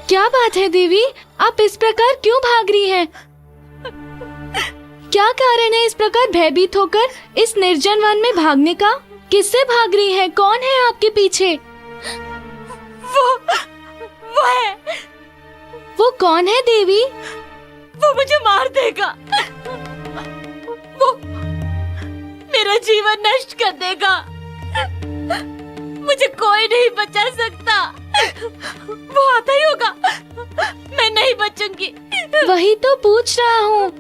क्या बात है देवी, आप इस प्रकार क्यों भाग रही हैं? क्या कारण है इस प्रकार भयभीत होकर इस निर्जन वन में भागने का? किससे भाग रही है? कौन है आपके पीछे? वो है। वो कौन है देवी? वो मुझे मार देगा। वो मेरा जीवन नष्ट कर देगा। मुझे कोई नहीं बचा सकता। वो आता ही होगा। मैं नहीं बचूंगी। वही तो पूछ रहा हूँ,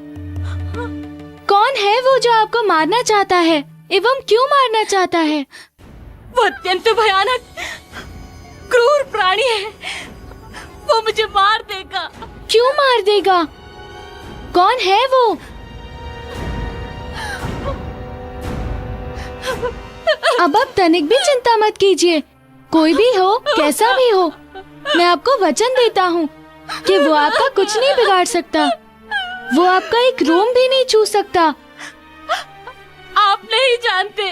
कौन है वो जो आपको मारना चाहता है एवं क्यों मारना चाहता है? वो अत्यंत भयानक क्रूर प्राणी है। वो मुझे मार देगा। क्यों मार देगा? कौन है वो? अब आप तनिक भी चिंता मत कीजिए। कोई भी हो, कैसा भी हो, मैं आपको वचन देता हूँ कि वो आपका कुछ नहीं बिगाड़ सकता। वो आपका एक रोम भी नहीं छू सकता। आप नहीं जानते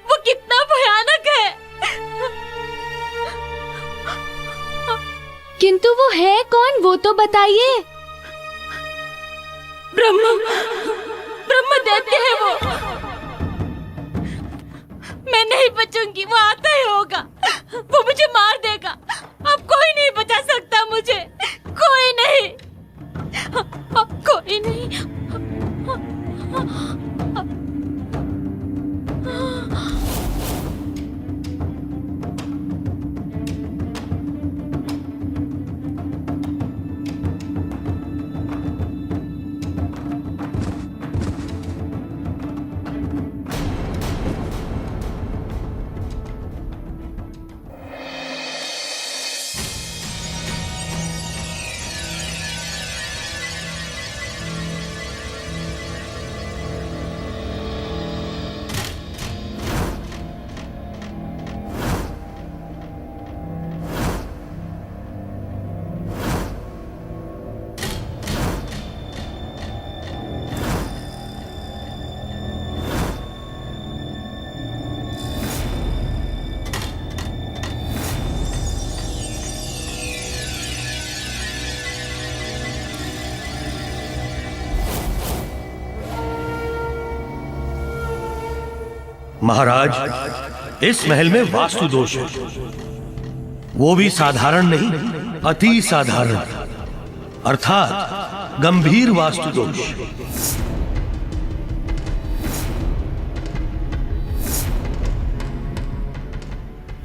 वो कितना भयानक है। किंतु वो है कौन, वो तो बताइए। ब्रह्म दैत्य है वो। मैं नहीं बचूंगी। वो आता ही होगा। वो मुझे मार देगा। अब कोई नहीं बचा सकता मुझे। कोई नहीं। कोई नहीं। महाराज, इस महल में वास्तु दोष है। वो भी साधारण नहीं, अति साधारण, अर्थात गंभीर वास्तु दोष।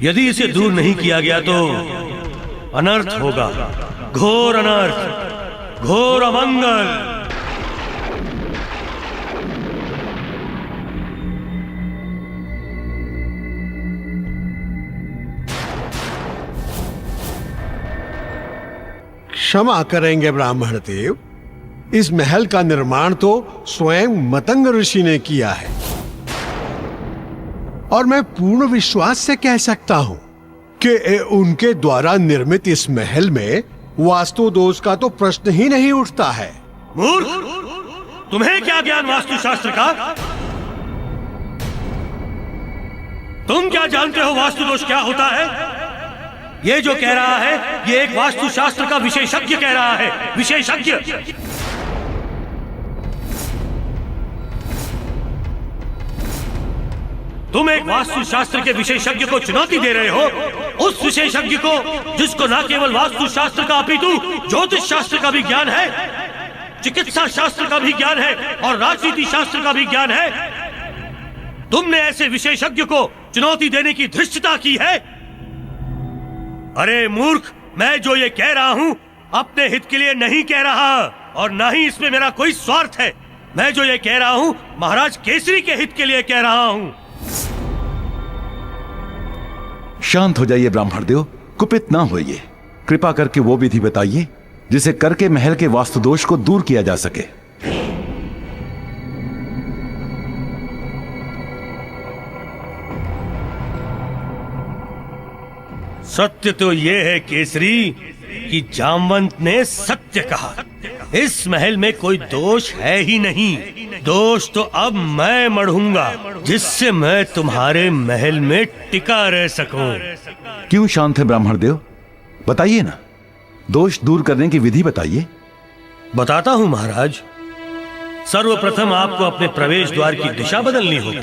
यदि इसे दूर नहीं किया गया तो अनर्थ होगा, घोर अनर्थ, घोर अमंगल। क्षमा करेंगे ब्राह्मण देव, इस महल का निर्माण तो स्वयं मतंग ऋषि ने किया है और मैं पूर्ण विश्वास से कह सकता हूं कि उनके द्वारा निर्मित इस महल में वास्तु दोष का तो प्रश्न ही नहीं उठता है। मूर्ख, तुम्हें क्या ज्ञान वास्तुशास्त्र का? तुम क्या जानते हो वास्तु दोष क्या होता है? ये जो कह रहा है ये एक वास्तुशास्त्र का विशेषज्ञ कह रहा है, विशेषज्ञ। तुम एक वास्तुशास्त्र के विशेषज्ञ को चुनौती दे रहे हो, उस विशेषज्ञ को जिसको न केवल वास्तुशास्त्र का अपितु ज्योतिष शास्त्र का भी ज्ञान है, चिकित्सा शास्त्र का भी ज्ञान है और राजनीति शास्त्र का भी ज्ञान है। तुमने ऐसे विशेषज्ञ को चुनौती देने की धृष्टता की है। अरे मूर्ख, मैं जो ये कह रहा हूं अपने हित के लिए नहीं कह रहा और ना ही इसमें मेरा कोई स्वार्थ है। मैं जो ये कह रहा हूं महाराज केसरी के हित के लिए कह रहा हूं। शांत हो जाइए ब्राह्मण देव, कुपित ना होइए। कृपा करके वो विधि बताइए जिसे करके महल के वास्तु दोष को दूर किया जा सके। सत्य तो यह है केसरी कि जामवंत ने सत्य कहा। इस महल में कोई दोष है ही नहीं। दोष तो अब मैं मढ़ूंगा, जिससे मैं तुम्हारे महल में टिका रह सकूं। क्यों शांत है ब्राह्मण देव? बताइए ना, दोष दूर करने की विधि बताइए। बताता हूं महाराज। सर्वप्रथम आपको अपने प्रवेश द्वार की दिशा बदलनी होगी।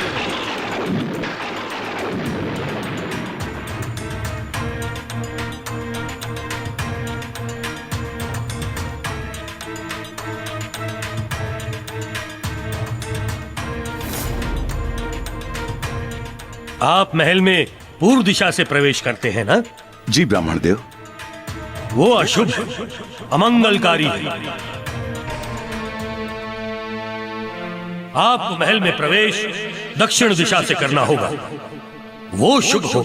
आप महल में पूर्व दिशा से प्रवेश करते हैं ना? जी ब्राह्मण देव। वो अशुभ, अमंगलकारी है। आपको महल में प्रवेश दक्षिण दिशा से करना होगा, वो शुभ हो।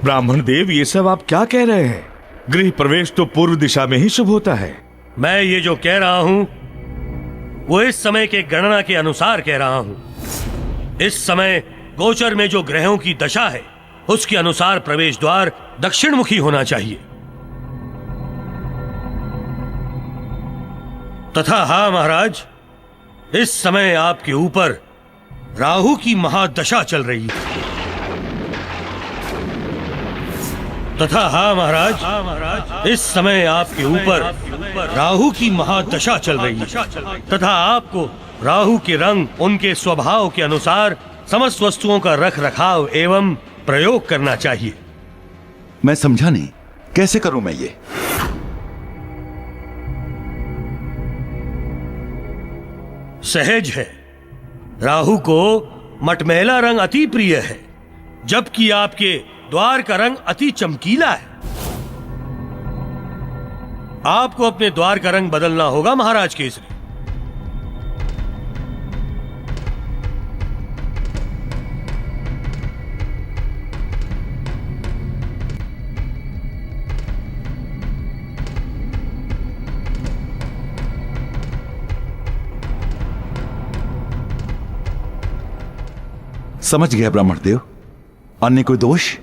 ब्राह्मण देव, ये सब आप क्या कह रहे हैं? गृह प्रवेश तो पूर्व दिशा में ही शुभ होता है। मैं ये जो कह रहा हूं वो इस समय के गणना के अनुसार कह रहा हूं। इस समय गोचर में जो ग्रहों की दशा है उसके अनुसार प्रवेश द्वार दक्षिण मुखी होना चाहिए। तथा हाँ महाराज, इस समय आपके ऊपर राहु की महादशा चल रही है। तथा हाँ महाराज, इस समय आपके ऊपर राहु की महादशा चल रही है। तथा आपको राहु के रंग उनके स्वभाव के अनुसार समस्त वस्तुओं का रख रखाव एवं प्रयोग करना चाहिए। मैं समझा नहीं, कैसे करूं मैं ये? सहज है। राहु को मटमैला रंग अति प्रिय है, जबकि आपके द्वार का रंग अति चमकीला है। आपको अपने द्वार का रंग बदलना होगा महाराज केसरी। समझ गया ब्राह्मण देव। अन्य कोई दोष?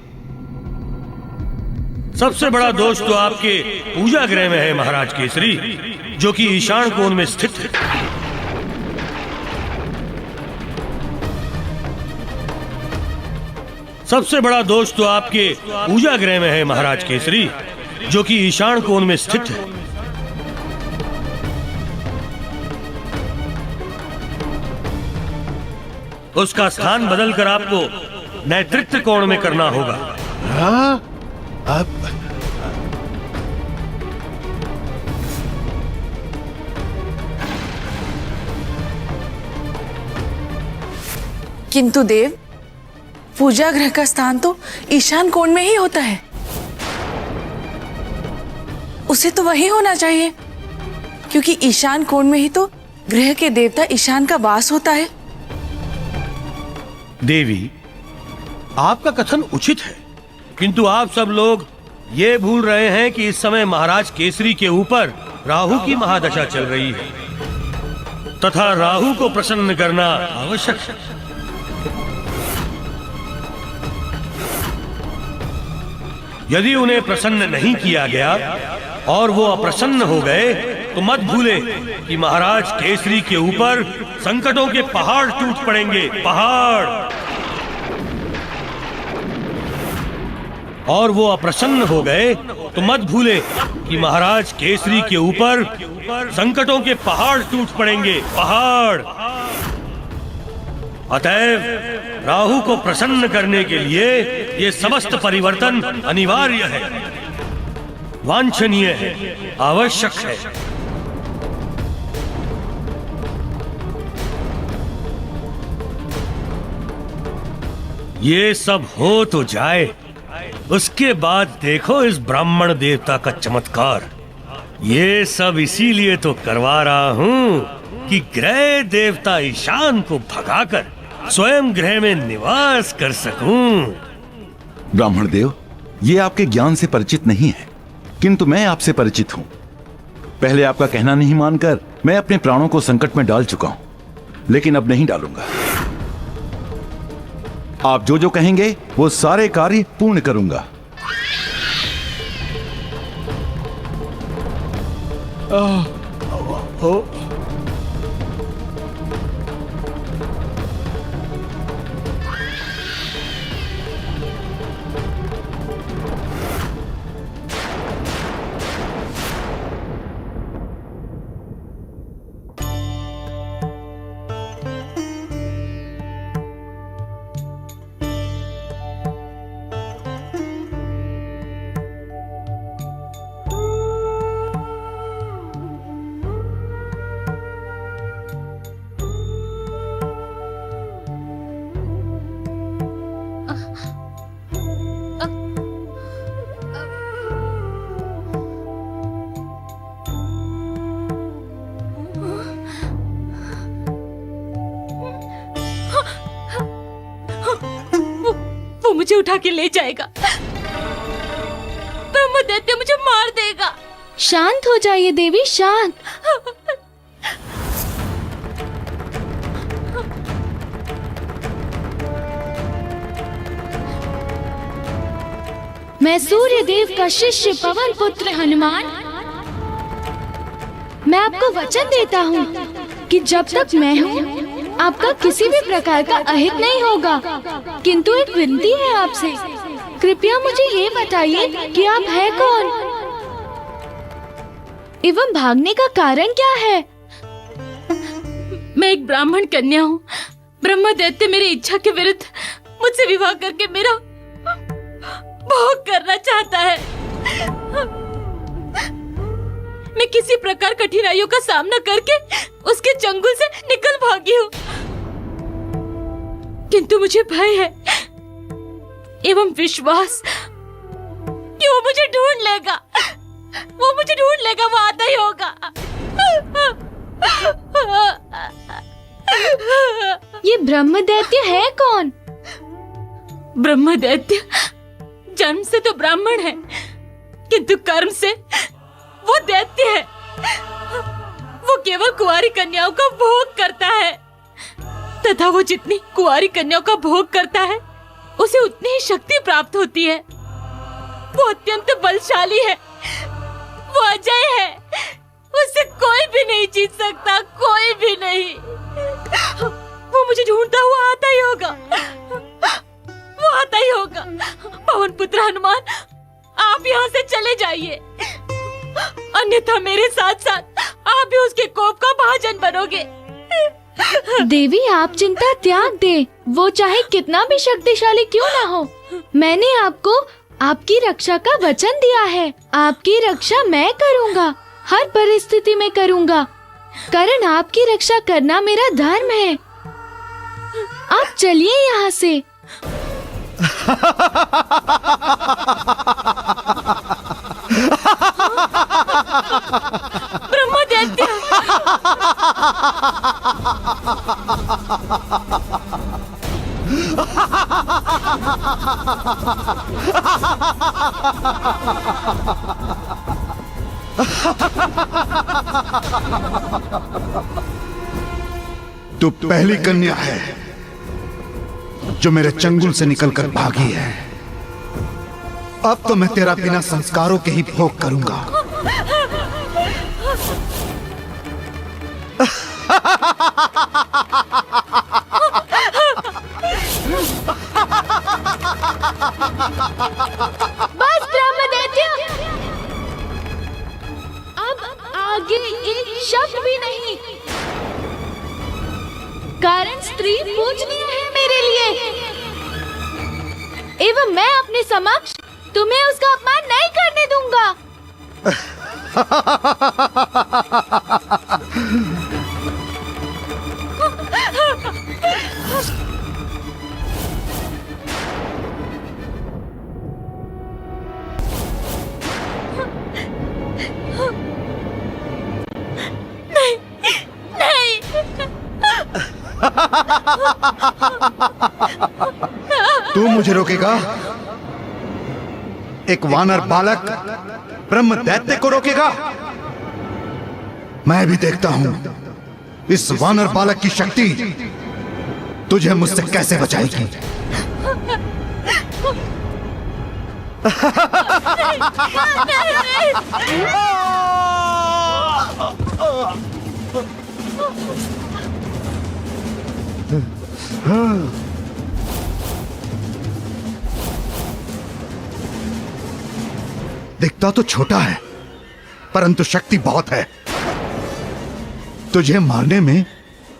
सबसे बड़ा दोष तो आपके पूजा गृह में है महाराज केसरी, जो कि ईशान कोण में स्थित है। सबसे बड़ा दोष तो आपके पूजा गृह में है महाराज केसरी, जो कि ईशान कोण में स्थित है। उसका स्थान बदलकर आपको नेतृत्व कोण में करना होगा। हाँ? अब किंतु देव, पूजा गृह का स्थान तो ईशान कोण में ही होता है। उसे तो वही होना चाहिए, क्योंकि ईशान कोण में ही तो गृह के देवता ईशान का वास होता है। देवी, आपका कथन उचित है, किंतु आप सब लोग ये भूल रहे हैं कि इस समय महाराज केसरी के ऊपर राहु की महादशा चल रही है, तथा राहु को प्रसन्न करना आवश्यक है। यदि उन्हें प्रसन्न नहीं किया गया और वो अप्रसन्न हो गए तो मत भूले कि महाराज केसरी के ऊपर संकटों के पहाड़ टूट पड़ेंगे, पहाड़। और वो अप्रसन्न हो गए तो मत भूले कि महाराज केसरी के ऊपर संकटों के पहाड़ टूट पड़ेंगे, पहाड़। अतएव राहु को प्रसन्न करने के लिए ये समस्त परिवर्तन अनिवार्य है, वांछनीय है, आवश्यक है। ये सब हो तो जाए, उसके बाद देखो इस ब्राह्मण देवता का चमत्कार। ये सब इसीलिए तो करवा रहा हूँ कि ग्रह देवता ईशान को भगाकर स्वयं गृह में निवास कर सकूं। ब्राह्मण देव, ये आपके ज्ञान से परिचित नहीं है, किंतु मैं आपसे परिचित हूं। पहले आपका कहना नहीं मानकर मैं अपने प्राणों को संकट में डाल चुका हूं, लेकिन अब नहीं डालूंगा। आप जो जो कहेंगे वो सारे कार्य पूर्ण करूंगा। मुझे उठा के ले जाएगा। ब्रह्मदैत्य मुझे मार देगा। शांत हो जाइए देवी, शांत। मैं सूर्य देव का शिष्य पवन पुत्र हनुमान, मैं आपको वचन देता हूँ कि जब तक मैं हूँ आपका किसी भी प्रकार का अहित नहीं होगा। किंतु एक विनती है आपसे, कृपया मुझे ये बताइए कि आप है कौन एवं भागने का कारण क्या है? मैं एक ब्राह्मण कन्या हूँ। ब्रह्मदैत्य मेरी इच्छा के विरुद्ध मुझसे विवाह करके मेरा भोग करना चाहता है। मैं किसी प्रकार कठिनाइयों का सामना करके उसके चंगुल से निकल भागी हूँ, किंतु मुझे भय है एवं विश्वास कि वो मुझे ढूंढ लेगा। वो मुझे ढूंढ लेगा, वो आता ही होगा। ये ब्रह्मदैत्य है कौन? ब्रह्मदैत्य जन्म से तो ब्राह्मण है, किंतु कर्म से वो दैत्य है। वो केवल कुंवारी कन्याओं का भोग करता है, तथा वो जितनी कुंवारी कन्याओं का भोग करता है उसे उतनी ही शक्ति प्राप्त होती है। वो अत्यंत बलशाली है, वो अजय है, उससे कोई भी नहीं जीत सकता, कोई भी नहीं। वो मुझे ढूंढता हुआ आता ही होगा, वो आता ही होगा। पवन पुत्र हनुमान, आप यहाँ से चले जाइए, अन्यथा मेरे साथ साथ आप भी उसके कोप का भाजन बनोगे। देवी आप चिंता त्याग दे, वो चाहे कितना भी शक्तिशाली क्यों ना हो, मैंने आपको आपकी रक्षा का वचन दिया है। आपकी रक्षा मैं करूँगा, हर परिस्थिति में करूँगा, कारण आपकी रक्षा करना मेरा धर्म है। आप चलिए यहाँ से। ब्रह्मदैत्य, तू पहली कन्या है जो मेरे चंगुल से निकलकर भागी है। अब तो मैं तेरा बिना संस्कारों के ही भोग करूंगा। बस ब्रह्मदैत्य, अब आगे एक शब्द भी नहीं, कारण स्त्री पूजनीय है मेरे लिए, एवं मैं अपने समक्ष तुम्हें उसका अपमान नहीं करने दूंगा। नहीं, नहीं। तू मुझे रोकेगा? एक वानर बालक ब्रह्मदैत्य को रोकेगा? मैं भी देखता हूं इस वानर बालक की शक्ति तुझे मुझसे कैसे बचाएगी। दिखता तो छोटा है, परंतु शक्ति बहुत है। तुझे मारने में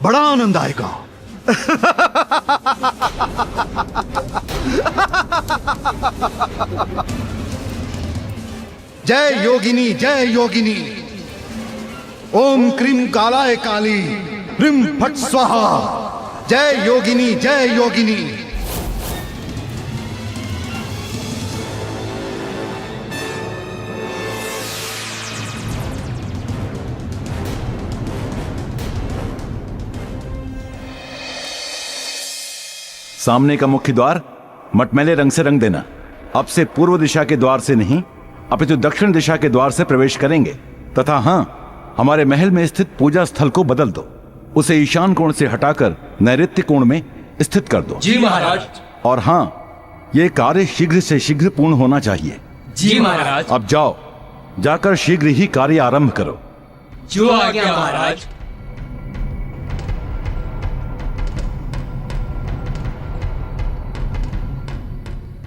बड़ा आनंद आएगा। जय योगिनी, जय योगिनी। ओम क्रीम कालाय काली ह्रीं फट स्वाहा। जय योगिनी, जय योगिनी। सामने का मुख्य द्वार मटमैले रंग से रंग देना। अब से पूर्व दिशा के द्वार से नहीं, अपितु दक्षिण दिशा के द्वार से प्रवेश करेंगे। तथा हाँ, हमारे महल में स्थित पूजा स्थल को बदल दो। उसे ईशान कोण से हटाकर नैऋत्य कोण में स्थित कर दो। जी महाराज। और हाँ, ये कार्य शीघ्र से शीघ्र पूर्ण होना चाहिए। जी महाराज। अब जाओ, जाकर शीघ्र ही कार्य आरंभ करो। जो आज्ञा महाराज।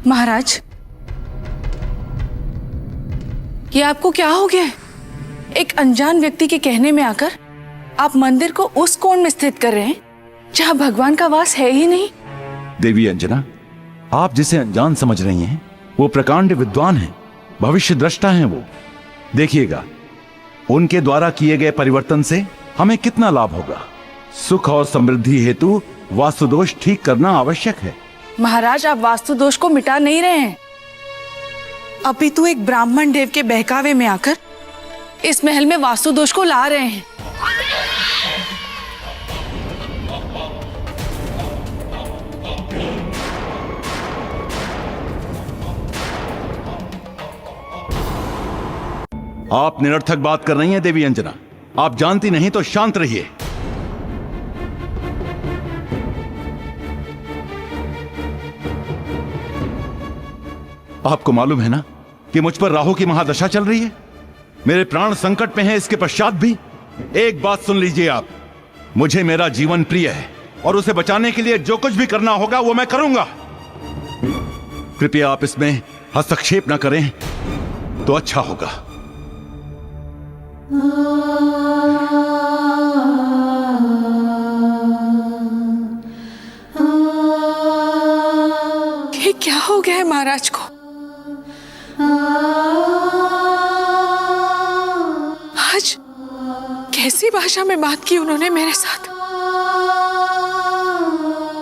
महाराज, ये आपको क्या हो गया? एक अनजान व्यक्ति के कहने में आकर आप मंदिर को उस कोण में स्थित कर रहे हैं जहां भगवान का वास है ही नहीं। देवी अंजना, आप जिसे अनजान समझ रही हैं, वो प्रकांड विद्वान हैं, भविष्य दृष्टा हैं। वो देखिएगा, उनके द्वारा किए गए परिवर्तन से हमें कितना लाभ होगा। सुख और समृद्धि हेतु वास्तु दोष ठीक करना आवश्यक है। महाराज, आप वास्तु दोष को मिटा नहीं रहे हैं, अपितु एक ब्राह्मण देव के बहकावे में आकर इस महल में वास्तु दोष को ला रहे हैं। आप निरर्थक बात कर रही हैं देवी अंजना। आप जानती नहीं तो शांत रहिए। आपको मालूम है ना कि मुझ पर राहु की महादशा चल रही है। मेरे प्राण संकट में हैं, इसके पश्चात भी। एक बात सुन लीजिए आप, मुझे मेरा जीवन प्रिय है और उसे बचाने के लिए जो कुछ भी करना होगा वो मैं करूंगा। कृपया आप इसमें हस्तक्षेप न करें तो अच्छा होगा। ये क्या हो गया है महाराज को? आज कैसी भाषा में बात की उन्होंने मेरे साथ?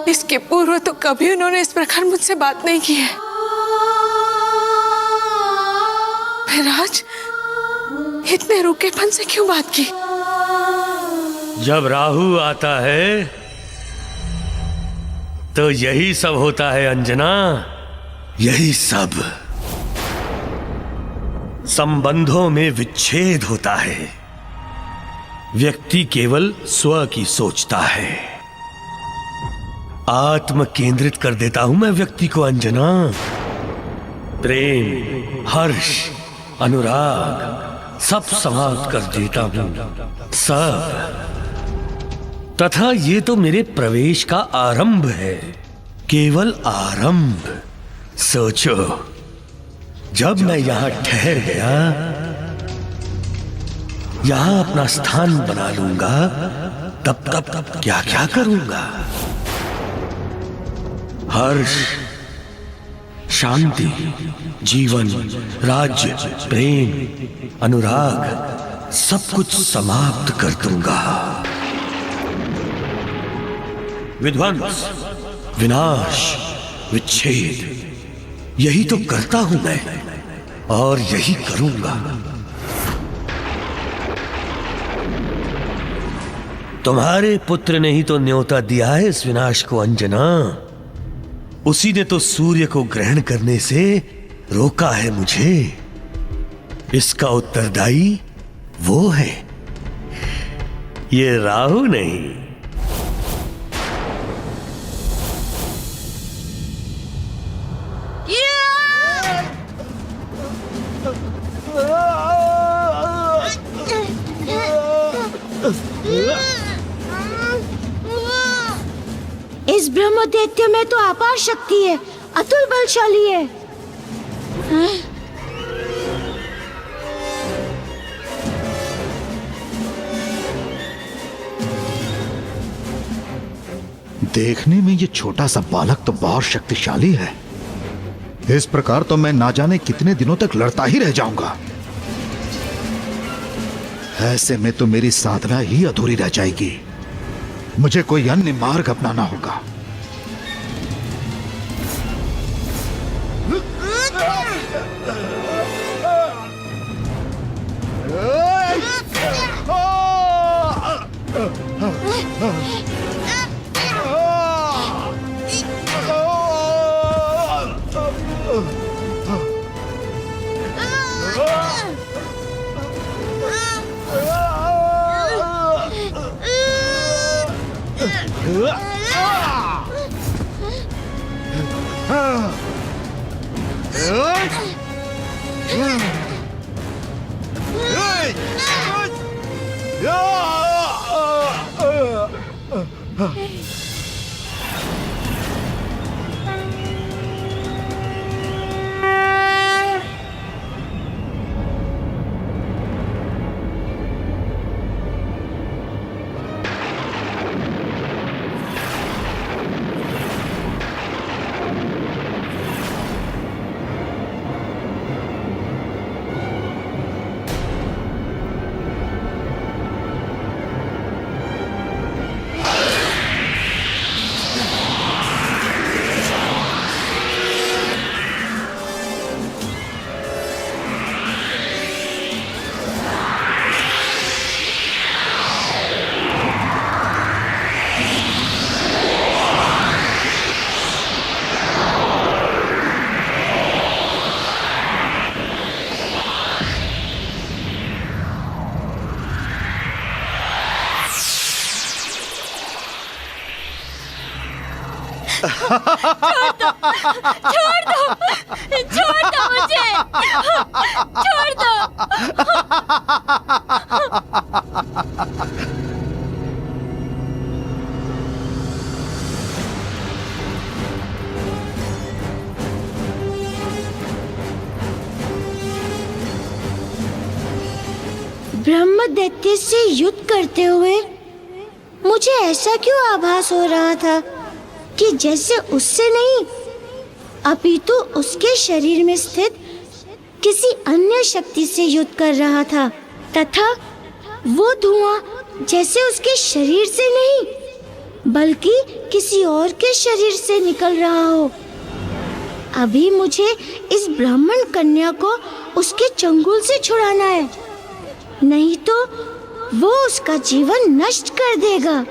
इसके पूर्व तो कभी उन्होंने इस प्रकार मुझसे बात नहीं की है। फिर आज इतने रूखेपन से क्यों बात की? जब राहु आता है तो यही सब होता है अंजना, यही सब। संबंधों में विच्छेद होता है। व्यक्ति केवल स्व की सोचता है। आत्म केंद्रित कर देता हूं मैं व्यक्ति को अंजना। प्रेम, हर्ष, अनुराग सब समाप्त कर देता हूं, सब। तथा ये तो मेरे प्रवेश का आरंभ है, केवल आरंभ। सोचो, जब मैं यहां ठहर गया, यहां अपना स्थान बना लूंगा, तब क्या क्या करूंगा। हर्ष, शांति, जीवन, राज्य, प्रेम, अनुराग सब कुछ समाप्त कर दूंगा। विध्वंस, विनाश, विच्छेद, यही तो करता हूं मैं और यही करूंगा। तुम्हारे पुत्र ने ही तो न्योता दिया है इस विनाश को अंजना। उसी ने तो सूर्य को ग्रहण करने से रोका है मुझे। इसका उत्तरदायी वो है, ये राहु नहीं। इस ब्रह्मदैत्य में तो अपार शक्ति है, अतुल बलशाली है। देखने में ये छोटा सा बालक तो बहुत शक्तिशाली है। इस प्रकार तो मैं ना जाने कितने दिनों तक लड़ता ही रह जाऊंगा। ऐसे में तो मेरी साधना ही अधूरी रह जाएगी। मुझे कोई अन्य मार्ग अपनाना होगा। छोड़ दो मुझे, छोड़ दो। ब्रह्मदैत्य से युद्ध करते हुए मुझे ऐसा क्यों आभास हो रहा था कि जैसे उससे नहीं अपितु उसके शरीर में स्थित किसी अन्य शक्ति से युद्ध कर रहा था, तथा वो धुआं जैसे उसके शरीर से नहीं बल्कि किसी और के शरीर से निकल रहा हो। अभी मुझे इस ब्राह्मण कन्या को उसके चंगुल से छुड़ाना है, नहीं तो वो उसका जीवन नष्ट कर देगा।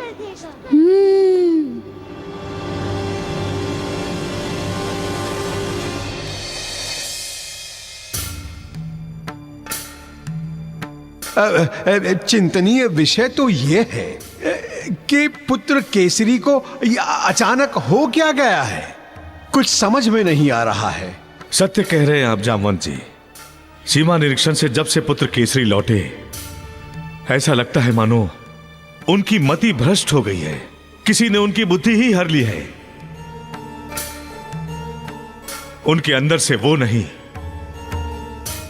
चिंतनीय विषय तो ये है कि पुत्र केसरी को अचानक हो क्या गया है, कुछ समझ में नहीं आ रहा है। सत्य कह रहे हैं आप जामवंत जी। सीमा निरीक्षण से जब से पुत्र केसरी लौटे, ऐसा लगता है मानो उनकी मति भ्रष्ट हो गई है, किसी ने उनकी बुद्धि ही हर ली है। उनके अंदर से वो नहीं,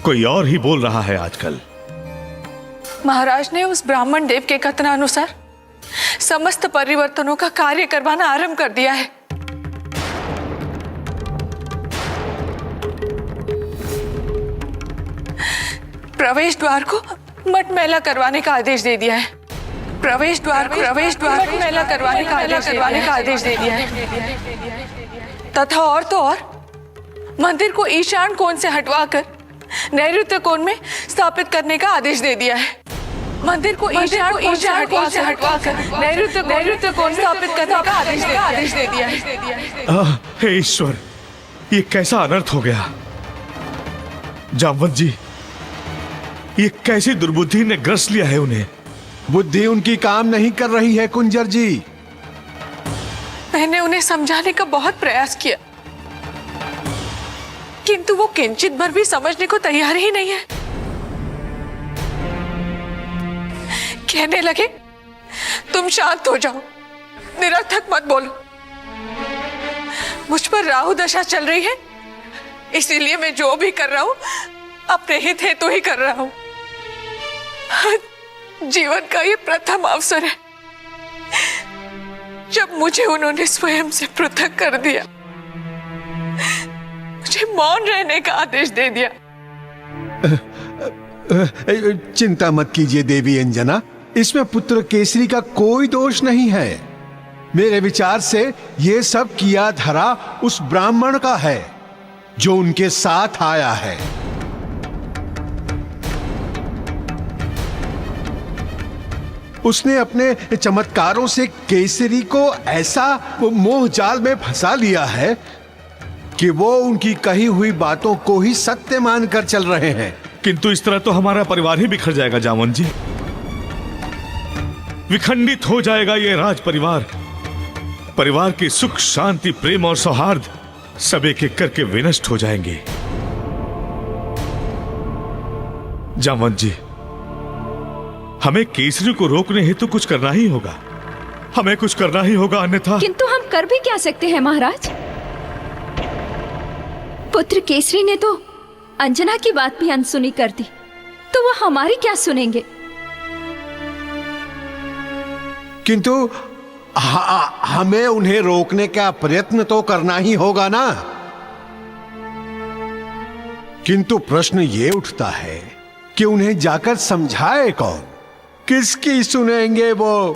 कोई और ही बोल रहा है आजकल। महाराज ने उस ब्राह्मण देव के कथनानुसार समस्त परिवर्तनों का कार्य करवाना आरंभ कर दिया है। प्रवेश द्वार को मटमैला करवाने का आदेश दे दिया है। प्रवेश द्वार को मटमैला करवाने का आदेश दे दिया है। तथा और तो और मंदिर को ईशान कोण से हटवाकर नैऋत्य कोण में स्थापित करने का आदेश दे दिया है। मंदिर को ईशान कोण से हटवाकर नैऋत्य कोण स्थापित करने का आदेश दे दिया है। हे ईश्वर, ये कैसा अनर्थ हो गया। जामवंत जी, ये कैसी दुर्बुद्धि ने ग्रस्त लिया है उन्हें। बुद्धि उनकी काम नहीं कर रही है कुंजर जी। मैंने उन्हें समझाने का बहुत प्रयास किया, किंतु वो किंचित भर भी समझने को तैयार ही नहीं है। कहने लगे तुम शांत हो जाओ, निरर्थक मत बोलो। मुझ पर राहु दशा चल रही है, इसीलिए मैं जो भी कर रहा हूं अपने हित हेतु ही कर रहा हूं। जीवन का ये प्रथम अवसर है जब मुझे उन्होंने स्वयं से पृथक कर दिया, मुझे मौन रहने का आदेश दे दिया। चिंता मत कीजिए देवी अंजना, इसमें पुत्र केसरी का कोई दोष नहीं है। मेरे विचार से ये सब किया धरा उस ब्राह्मण का है जो उनके साथ आया है। उसने अपने चमत्कारों से केसरी को ऐसा मोह जाल में फंसा लिया है कि वो उनकी कही हुई बातों को ही सत्य मानकर चल रहे हैं। किंतु इस तरह तो हमारा परिवार ही बिखर जाएगा जामवंत जी। विखंडित हो जाएगा ये राज परिवार। परिवार की सुख शांति प्रेम और सौहार्द सब एक एक करके विनष्ट हो जाएंगे। जामवंत जी, हमें केसरी को रोकने हेतु कुछ करना ही होगा। हमें कुछ करना ही होगा, अन्यथा। किंतु हम कर भी क्या सकते हैं महाराज? पुत्र केसरी ने तो अंजना की बात भी अनसुनी कर दी, तो वह हमारी क्या सुनेंगे? किंतु हमें उन्हें रोकने का प्रयत्न तो करना ही होगा ना। किंतु प्रश्न ये उठता है कि उन्हें जाकर समझाए कौन? किसकी सुनेंगे वो?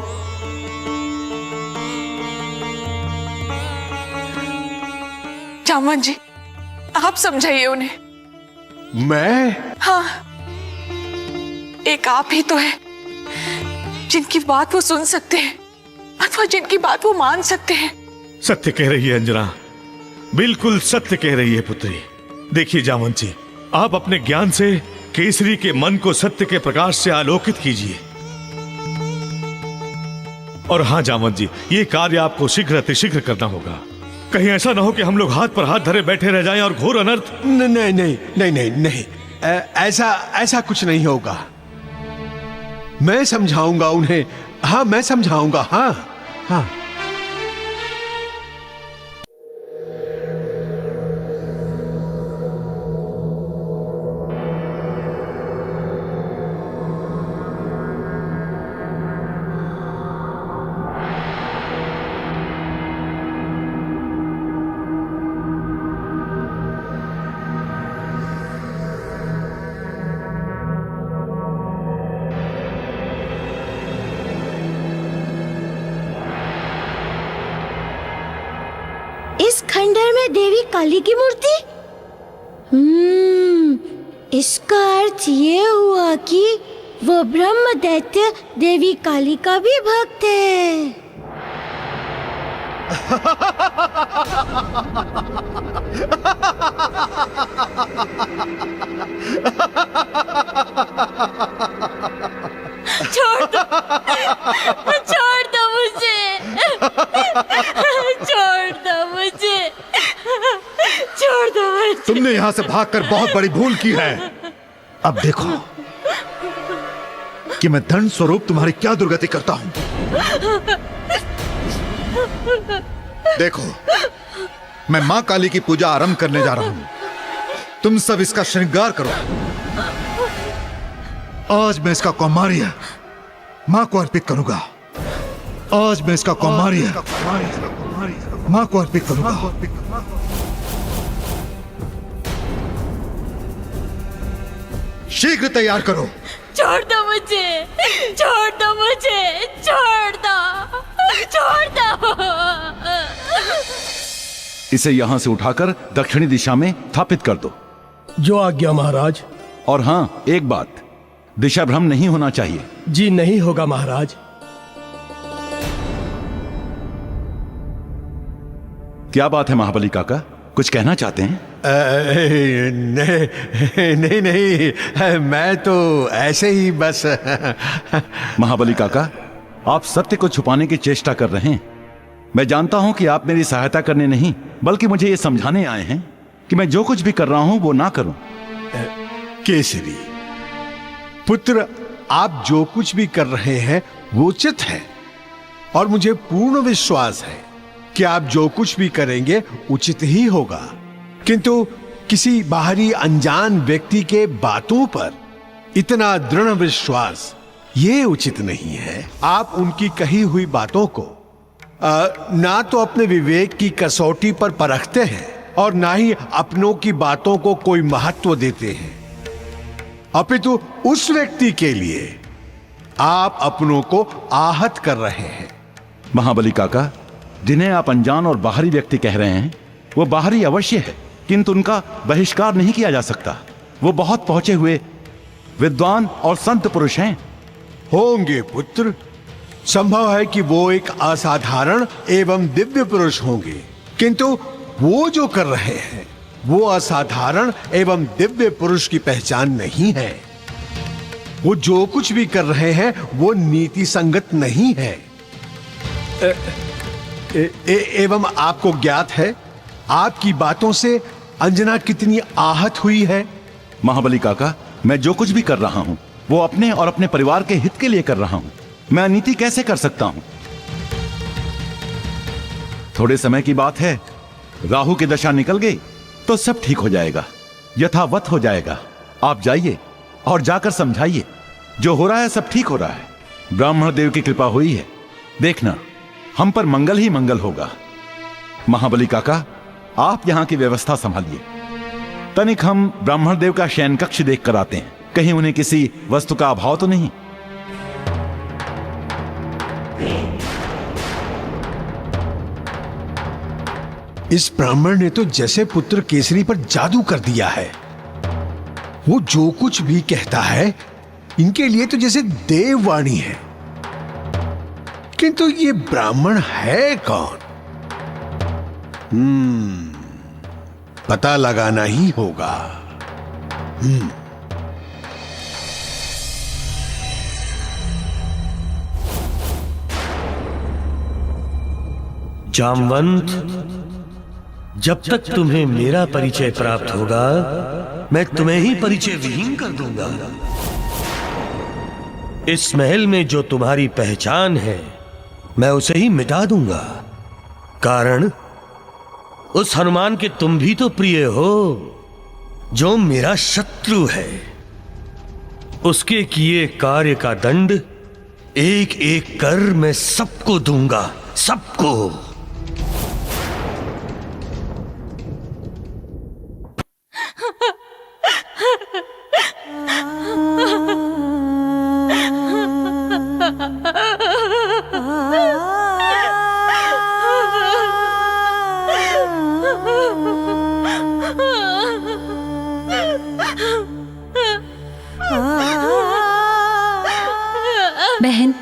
जामवंत जी, आप समझाइए उन्हें। मैं? हाँ, एक आप ही तो है जिनकी बात वो सुन सकते हैं अथवा जिनकी बात वो मान सकते हैं। सत्य कह रही है अंजना, बिल्कुल सत्य कह रही है पुत्री। देखिए जामवंत जी, आप अपने ज्ञान से केसरी के मन को सत्य के प्रकाश से आलोकित कीजिए। और हाँ जामवंत जी, ये कार्य आपको शीघ्र अतिशीघ्र करना होगा। कहीं ऐसा ना हो कि हम लोग हाथ पर हाथ धरे बैठे रह जाएं और घोर अनर्थ। नहीं नहीं नहीं नहीं नहीं, ऐसा कुछ नहीं होगा। मैं समझाऊंगा उन्हें। हाँ, मैं समझाऊंगा। हाँ हाँ। इस खंडर में देवी काली की मूर्ति? इसका अर्थ ये हुआ कि वो ब्रह्म दैत्य देवी काली का भी भक्त है। छोड़ दो मुझे, छोड़ दो मुझे। तुमने यहाँ से भागकर बहुत बड़ी भूल की है। अब देखो कि मैं धन स्वरूप तुम्हारी क्या दुर्गति करता हूं। देखो, मैं मां काली की पूजा आरंभ करने जा रहा हूं। तुम सब इसका श्रृंगार करो। आज मैं इसका कौमार्य मां को अर्पित करूंगा। आज मैं इसका कौमार्य मां को अर्पित करूंगा। शीघ्र तैयार करो। छोड़ दो मुझे, छोड़ दो मुझे, छोड़ दो, छोड़ दो। इसे यहां से उठाकर दक्षिणी दिशा में स्थापित कर दो। जो आज्ञा महाराज। और हाँ, एक बात, दिशा भ्रम नहीं होना चाहिए। जी नहीं होगा महाराज। क्या बात है महाबली काका, कुछ कहना चाहते हैं? नहीं नहीं, मैं तो ऐसे ही बस। महाबली काका, आप सत्य को छुपाने की चेष्टा कर रहे हैं। मैं जानता हूं कि आप मेरी सहायता करने नहीं बल्कि मुझे ये समझाने आए हैं कि मैं जो कुछ भी कर रहा हूं वो ना करूं। केसरी पुत्र, आप जो कुछ भी कर रहे हैं वो उचित है और मुझे पूर्ण विश्वास है कि आप जो कुछ भी करेंगे उचित ही होगा। किंतु किसी बाहरी अनजान व्यक्ति के बातों पर इतना दृढ़ विश्वास ये उचित नहीं है। आप उनकी कही हुई बातों को ना तो अपने विवेक की कसौटी पर परखते हैं और ना ही अपनों की बातों को कोई महत्व देते हैं, अपितु उस व्यक्ति के लिए आप अपनों को आहत कर रहे हैं। महाबली काका, जिन्हें आप अनजान और बाहरी व्यक्ति कह रहे हैं वो बाहरी अवश्य है, किंतु उनका बहिष्कार नहीं किया जा सकता। वो बहुत पहुंचे हुए विद्वान और संत पुरुष हैं। होंगे पुत्र, संभव है कि वो एक असाधारण एवं दिव्य पुरुष होंगे, किंतु वो जो कर रहे हैं वो असाधारण एवं दिव्य पुरुष की पहचान नहीं है। वो जो कुछ भी कर रहे हैं वो नीति संगत नहीं है। एवं आपको ज्ञात है आपकी बातों से अंजना कितनी आहत हुई है। महाबली काका, मैं जो कुछ भी कर रहा हूं वो अपने और अपने परिवार के हित के लिए कर रहा हूं। मैं अनीति कैसे कर सकता हूं? थोड़े समय की बात है, राहु की दशा निकल गई तो सब ठीक हो जाएगा, यथावत हो जाएगा। आप जाइए और जाकर समझाइए, जो हो रहा है सब ठीक हो रहा है। ब्राह्मण देव की कृपा हुई है, देखना हम पर मंगल ही मंगल होगा। महाबली काका, आप यहां की व्यवस्था संभालिए। तनिक हम ब्राह्मण देव का शयन कक्ष देख कर आते हैं, कहीं उन्हें किसी वस्तु का अभाव तो नहीं। इस ब्राह्मण ने तो जैसे पुत्र केसरी पर जादू कर दिया है। वो जो कुछ भी कहता है इनके लिए तो जैसे देववाणी है, किंतु ये ब्राह्मण है कौन? पता लगाना ही होगा। जामवंत, जब तक तुम्हें मेरा परिचय प्राप्त होगा मैं तुम्हें ही परिचय विहीन कर दूंगा। इस महल में जो तुम्हारी पहचान है मैं उसे ही मिटा दूंगा। कारण उस हनुमान के तुम भी तो प्रिय हो जो मेरा शत्रु है। उसके किए कार्य का दंड एक एक कर मैं सबको दूंगा, सबको। बहन,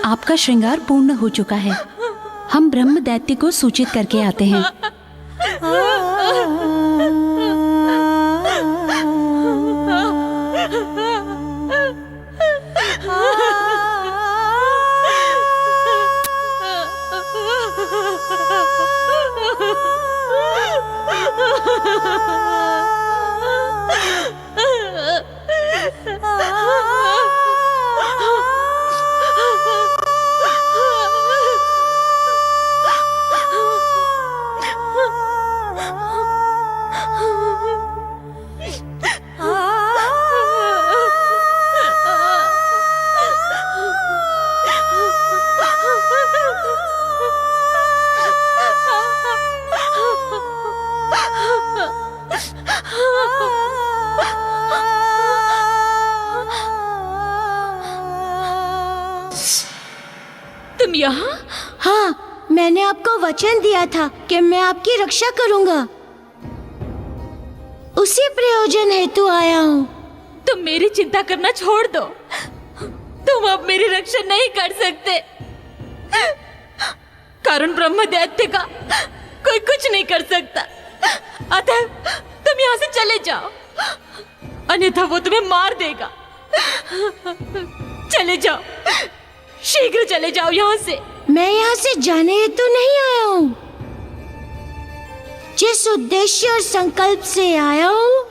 आपका श्रृंगार पूर्ण हो चुका है। हम ब्रह्म दैत्य को सूचित करके आते हैं। तुम यहाँ? हाँ, मैंने आपको वचन दिया था कि मैं आपकी रक्षा करूंगा। उसी प्रयोजन हेतु आया हूँ। तुम मेरी चिंता करना छोड़ दो। तुम अब मेरी रक्षा नहीं कर सकते, कारण ब्रह्म दैत्य का कोई कुछ नहीं कर सकता। अतः तुम यहाँ से चले जाओ, अन्यथा वो तुम्हें मार देगा। चले जाओ, शीघ्र चले जाओ यहाँ से। मैं यहाँ से जाने हेतु नहीं आया हूँ। जिस उद्देश्य और संकल्प से आया हूँ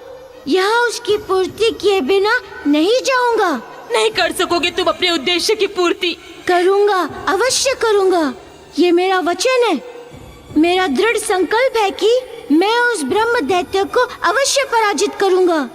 यहाँ उसकी पूर्ति किए बिना नहीं जाऊंगा। नहीं कर सकोगे तुम अपने उद्देश्य की पूर्ति। करूंगा, अवश्य करूंगा। ये मेरा वचन है। मेरा दृढ़ संकल्प है कि मैं उस ब्रह्म दैत्य को अवश्य पराजित करूंगा।